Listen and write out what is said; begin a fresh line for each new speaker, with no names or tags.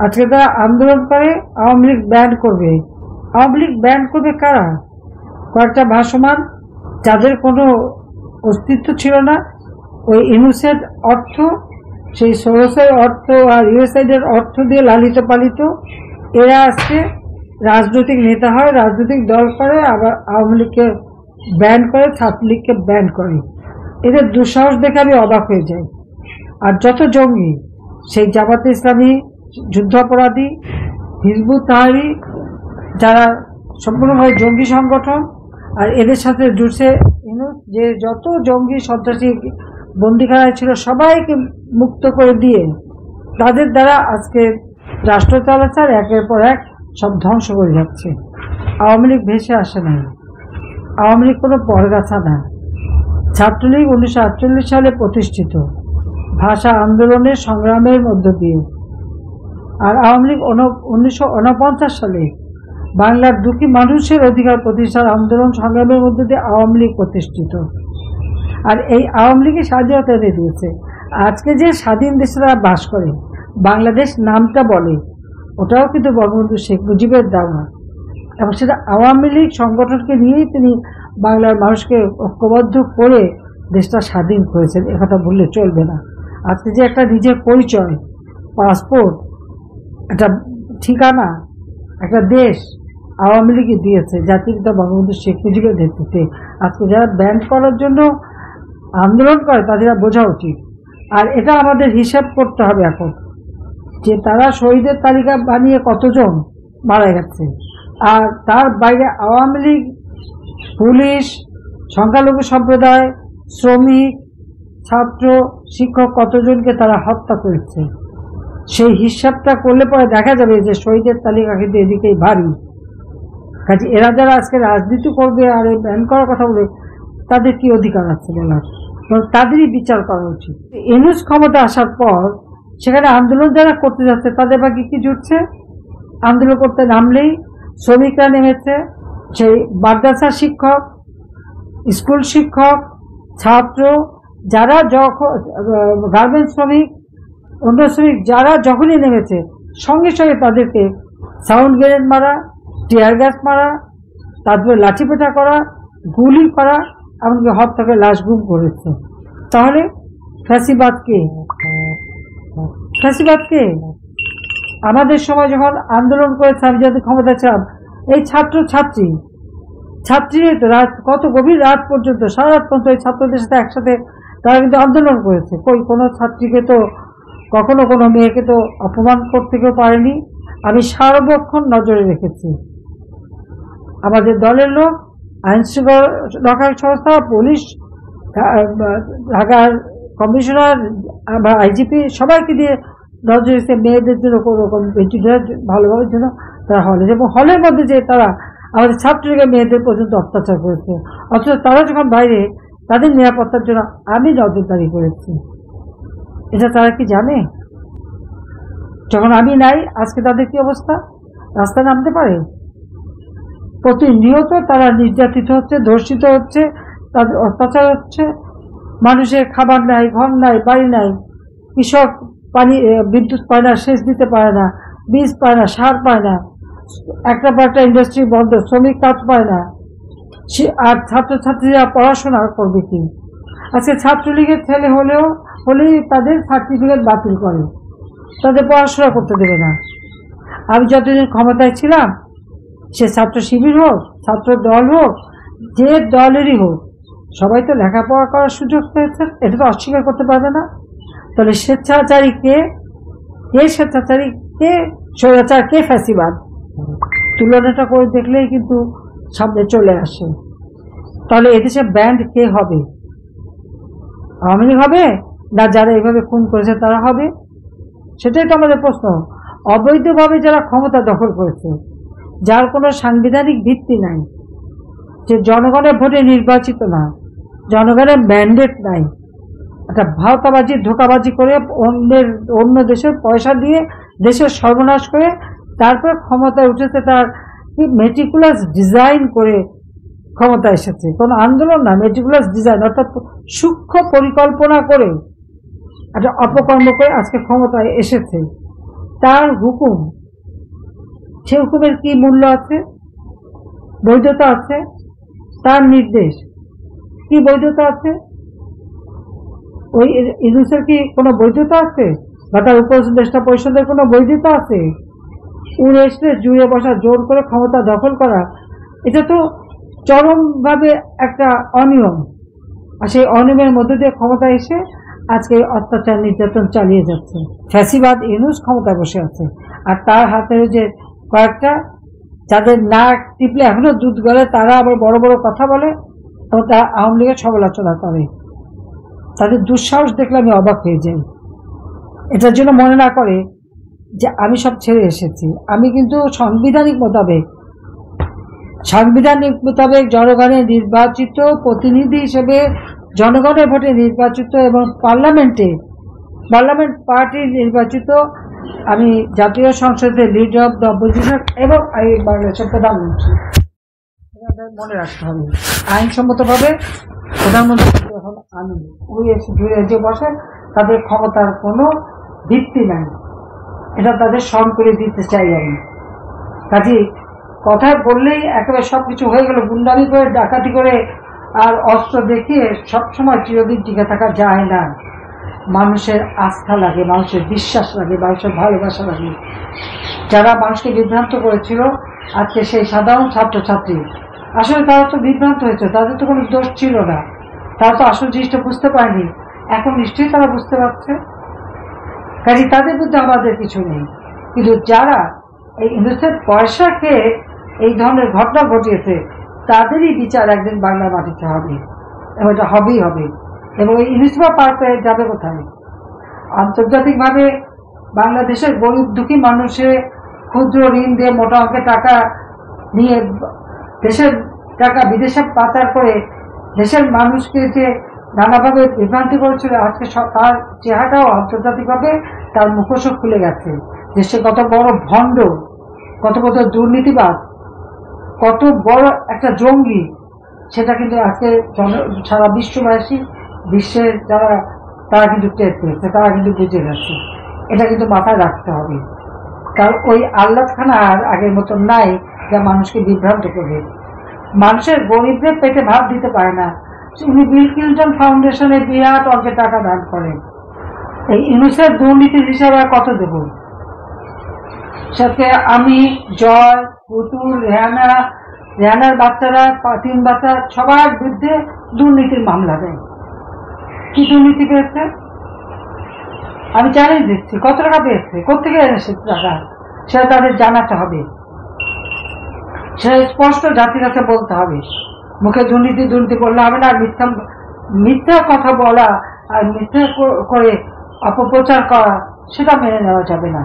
আজকে তারা আন্দোলন করে আওয়ামী লীগ ব্যান করবে। আওয়ামী লীগ ব্যান করবে কারা? কয়েকটা ভাসমান যাদের কোনো অস্তিত্ব ছিল না, ওই ইউনুসের অর্থ, সেই সোরসের অর্থ আর ইউএসআইডের অর্থ দিয়ে লালিত পালিত এরা আজকে রাজনৈতিক নেতা হয়, রাজনৈতিক দল করে, আবার আওয়ামী লীগকে ব্যান করে, ছাত্রলীগকে ব্যান করে। এদের দুঃসাহস দেখে আমি অবাক হয়ে যাই। আর যত জঙ্গি, সেই জামাতে ইসলামী, যুদ্ধাপরাধী, হিজবুত তাহরির, যারা সম্পূর্ণভাবে জঙ্গি সংগঠন, আর এদের সাথে জুড়ছে ইউনূস, যে যত জঙ্গি সন্ত্রাসী বন্দিখানায় ছিল সবাইকে মুক্ত করে দিয়ে তাদের দ্বারা আজকে রাষ্ট্র চালাচ্ছে আর একের পর এক সব ধ্বংস করে যাচ্ছে। আওয়ামী লীগ ভেসে আসে না, আওয়ামী লীগ কোনো পরগাছা না। ছাত্রলীগ 1948 সালে প্রতিষ্ঠিত, ভাষা আন্দোলনের সংগ্রামের মধ্য দিয়ে। আর আওয়ামী লীগ 1949 সালে বাংলার দুঃখী মানুষের অধিকার প্রতিষ্ঠার আন্দোলন সংগ্রামের মধ্যে দিয়ে আওয়ামী লীগ প্রতিষ্ঠিত। আর এই আওয়ামী লীগের স্বাধীনতা এনে দিয়েছে। আজকে যে স্বাধীন দেশে তারা বাস করে, বাংলাদেশ নামটা বলে, ওটাও কিন্তু বঙ্গবন্ধু শেখ মুজিবের দেওয়া, এবং সেটা আওয়ামী লীগ সংগঠনকে নিয়েই তিনি বাংলার মানুষকে ঐক্যবদ্ধ করে দেশটা স্বাধীন করেছেন। একথা ভুললে চলবে না। আজকে যে একটা নিজের পরিচয়, পাসপোর্ট, একটা ঠিকানা, একটা দেশ আওয়ামী লীগই দিয়েছে, জাতির পিতা বঙ্গবন্ধু শেখ মুজিবের নেতৃত্বে। আজকে যারা ব্যান করার জন্য আন্দোলন করে তাদের বোঝা উচিত। আর এটা আমাদের হিসাব করতে হবে এখন, যে তারা শহীদের তালিকা বানিয়ে কতজন মারা গেছে, আর তার বাইরে আওয়ামী লীগ, পুলিশ, সংখ্যালঘু সম্প্রদায়, শ্রমিক, ছাত্র, শিক্ষক কতজনকে তারা হত্যা করেছে। সেই হিসাবটা করলে পরে দেখা যাবে যে শহীদের তালিকা কিন্তু এদিকেই ভারী। কাজে এরা যারা আজকে রাজনীতি করবে আর এই ব্যান করার কথা বলে, তাদের কি অধিকার আছে বলার? তাদেরই বিচার করা উচিত। ইউনূস ক্ষমতা আসার পর সেখানে আন্দোলন যারা করতে যাচ্ছে তাদের বাকি কি জুটছে? আন্দোলন করতে নামলেই শ্রমিকরা নেমেছে, সেই মাদ্রাসা শিক্ষক, স্কুল শিক্ষক, ছাত্র, যারা যখন গার্মেন্টস শ্রমিক, অন্য শ্রমিক, যারা যখনই নেমেছে সঙ্গে সঙ্গে তাদেরকে সাউন্ড গ্রেনেড মারা, টিয়ার গ্যাস মারা, তারপরে লাঠিপেটা করা, গুলি করা, এমনকি হত্যা করে লাশ গুম করেছে। তাহলে ফ্যাসিবাদ কে? ফ্যাসিবাদ কে? আমাদের সময় যখন আন্দোলন করেছে, আমি যাদের ক্ষমতা ছিলাম, এই ছাত্রী তো রাত, কত গভীর রাত পর্যন্ত, সারা রাত পর্যন্ত এই ছাত্রদের সাথে একসাথে তারা কিন্তু আন্দোলন করেছে। কোনো ছাত্রীকে তো, কখনো কোনো মেয়েকে তো অপমান করতে কেউ পারেনি। আমি সার্বক্ষণ নজরে রেখেছি। আমাদের দলের লোক, আইন শৃঙ্খলা রক্ষার সংস্থা, পুলিশ, ঢাকার কমিশনার বা আইজিপি সবাইকে দিয়ে নজরে রেখেছে মেয়েদের জন্য, কোনো রকম বেটিদের ভালোভাবে জন্য তারা হলে, এবং হলের মধ্যে যে তারা আমাদের ছাত্রলীগের মেয়েদের পর্যন্ত অত্যাচার করেছে। অথচ তারা যখন বাইরে, তাদের নিরাপত্তার জন্য আমি নজরদারি করেছি। এটা তারা কি জানে? যখন আমি নাই, আজকে তাদের কি অবস্থা? রাস্তায় নামতে পারে? প্রতিনিয়ত তারা নির্যাতিত হচ্ছে, ধর্ষিত হচ্ছে, তাদের অত্যাচার হচ্ছে। মানুষের খাবার নাই, ঘর নাই, বাড়ি নাই, কৃষক পানি, বিদ্যুৎ পায় না, সেচ দিতে পারে না, বীজ পায় না, সার পায় না, একটা পর একটা ইন্ডাস্ট্রি বন্ধ, শ্রমিক কাজ পায় না। আর ছাত্রছাত্রীরা পড়াশোনা করবে কি? আজকে ছাত্রলীগের ছেলে হলেই তাদের সার্টিফিকেট বাতিল করে, তাদের পড়াশোনা করতে দেবে না। আমি যতদিন ক্ষমতায় ছিলাম, সে ছাত্র শিবির হোক, ছাত্র দল হোক, যে দলেরই হোক, সবাই তো লেখাপড়া করার সুযোগ পেয়েছে, এটা তো অস্বীকার করতে পারবে না। তাহলে স্বেচ্ছাচারী কে? স্বেচ্ছাচারী কে? স্বৈরাচার কে? ফ্যাসিবাদ? তুলনাটা করে দেখলেই কিন্তু সামনে চলে আসে। তাহলে এদেশে ব্যান্ড কে হবে? আওয়ামী লীগ হবে, না যারা এইভাবে খুন করেছে তারা হবে? সেটাই তো আমাদের প্রশ্ন। অবৈধভাবে যারা ক্ষমতা দখল করেছে, যার কোনো সাংবিধানিক ভিত্তি নাই, যে জনগণের ভোটে নির্বাচিত না, জনগণের ম্যান্ডেট নাই, একটা ভাওতাবাজি, ধোকাবাজি করে অন্য দেশের পয়সা দিয়ে দেশের সর্বনাশ করে তারপর ক্ষমতায় উঠেছে, তার কি মেটিকুলাস ডিজাইন করে ক্ষমতা এসেছে। কোনো আন্দোলন না, মেটিকুলাস ডিজাইন, অর্থাৎ সূক্ষ্ম পরিকল্পনা করে একটা অপকর্ম করে আজকে ক্ষমতায় এসেছে। তার হুকুম, সে হুকুমের কি মূল্য আছে, বৈধতা আছে? তার নির্দেশ কি বৈধতা আছে? ওই ইউনূসের কি কোনো বৈধতা আছে, বা তার উপদেষ্টা পরিষদের কোনো বৈধতা আছে? উড়ে এসে জুড়ে বসা, জোর করে ক্ষমতা দখল করা, এটা তো চরমভাবে একটা অনিয়ম। আর সেই অনিয়মের মধ্যে দিয়ে ক্ষমতা এসে আজকে অত্যাচার নির্যাতন চালিয়ে যাচ্ছে। ফ্যাসিবাদ ইউনূস ক্ষমতায় বসে আছে, আর তার হাতে যে কয়েকটা, যাদের নাক টিপলে এখনো দুধ গলে, তারা আবার বড় বড় কথা বলে এবং তারা আওয়ামী লীগের সমালোচনা করে। তাদের দুঃসাহস দেখলে আমি অবাক হয়ে যাই। এটার জন্য মনে না করে যে আমি সব ছেড়ে এসেছি। আমি কিন্তু সাংবিধানিক মোতাবেক জনগণের নির্বাচিত প্রতিনিধি হিসেবে, জনগণের ভোটে নির্বাচিত এবং পার্লামেন্ট পার্টির নির্বাচিত, আমি জাতীয় সংসদের লিডার অব দ্য অপোজিশন এবং বাংলাদেশের প্রধানমন্ত্রী। মনে রাখতে হবে, আইনসম্মতভাবে প্রধানমন্ত্রী যখন আমি জুড়ে যে বসে, তাদের ক্ষমতার কোনো ভিত্তি নাই, এটা তাদের স্মরণ করে দিতে চাই আমি। কাজে কথা বললেই একেবারে সবকিছু হয়ে গেল, গুন্ডামি করে, ডাকাতি করে আর অস্ত্র দেখিয়ে সবসময় চিরদিন টিকে থাকা যায় না। মানুষের আস্থা লাগে, মানুষের বিশ্বাস লাগে, মানুষের ভালোবাসা লাগে। যারা মানুষকে বিভ্রান্ত করেছিল, আজকে সেই সাধারণ ছাত্রছাত্রী, আসলে তারা তো বিভ্রান্ত হয়েছে, তাদের তো কোনো দোষ ছিল না, তারা তো আসল জিনিসটা বুঝতে পারেনি। এখন নিশ্চয়ই তারা বুঝতে পারছে, কাজে তাদের মধ্যে আমাদের কিছু নেই। কিন্তু যারা এই ইউনূসের পয়সা খেয়ে এই ধরনের ঘটনা ঘটিয়েছে, তাদেরই বিচার একদিন বাংলার মাটিতে হবে, এবং এটা হবেই হবে। এবং এই ইউনূসবা পার পেয়ে যাবে কোথায়? আন্তর্জাতিকভাবে বাংলাদেশের গরিব দুঃখী মানুষের ক্ষুদ্র ঋণ দিয়ে মোটা অঙ্কের টাকা নিয়ে দেশের টাকা বিদেশে পাচার করে দেশের মানুষকে যে নানাভাবে বিভ্রান্তি করেছিল, আজকে তার চেহারাটাও আন্তর্জাতিকভাবে তার মুখোশও খুলে গেছে। দেশে কত বড় ভণ্ড, কত কত দুর্নীতিবাদ, কত বড় একটা জঙ্গি, সেটা কিন্তু আজকে সারা বিশ্বের যারা, তারা কিন্তু টের পেয়েছে, তারা কিন্তু বুঝে গেছে। এটা কিন্তু মাথায় রাখতে হবে, কারণ ওই আল্লাহখানা আর আগের মতো নাই যা মানুষকে বিভ্রান্ত করবে। মানুষের গরিবদের পেটে ভাত দিতে পারে না, উনি বিল ক্লিন্টন ফাউন্ডেশনে বিরাট অঙ্কের টাকা দান করেন। এই ইউনূসের দুর্নীতির হিসাবে কত দেব? সাথে আমি, জয়, পুতুল, রেহানার বাচ্চারা, 3 বাচ্চা, সবার বিরুদ্ধে দুর্নীতির মামলা দেয়। কি দুর্নীতি পেয়েছে আমি জানিয়ে দিচ্ছি। কত টাকা পেয়েছে, কোথেকে এনেছে টাকা, সেটা তাদের জানাতে হবে, সেটা স্পষ্ট জাতির কাছে বলতে হবে। মুখে দুর্নীতি বললে হবে না, আর মিথ্যা কথা বলা আর মিথ্যা করে অপপ্রচার করা, সেটা মেনে নেওয়া যাবে না।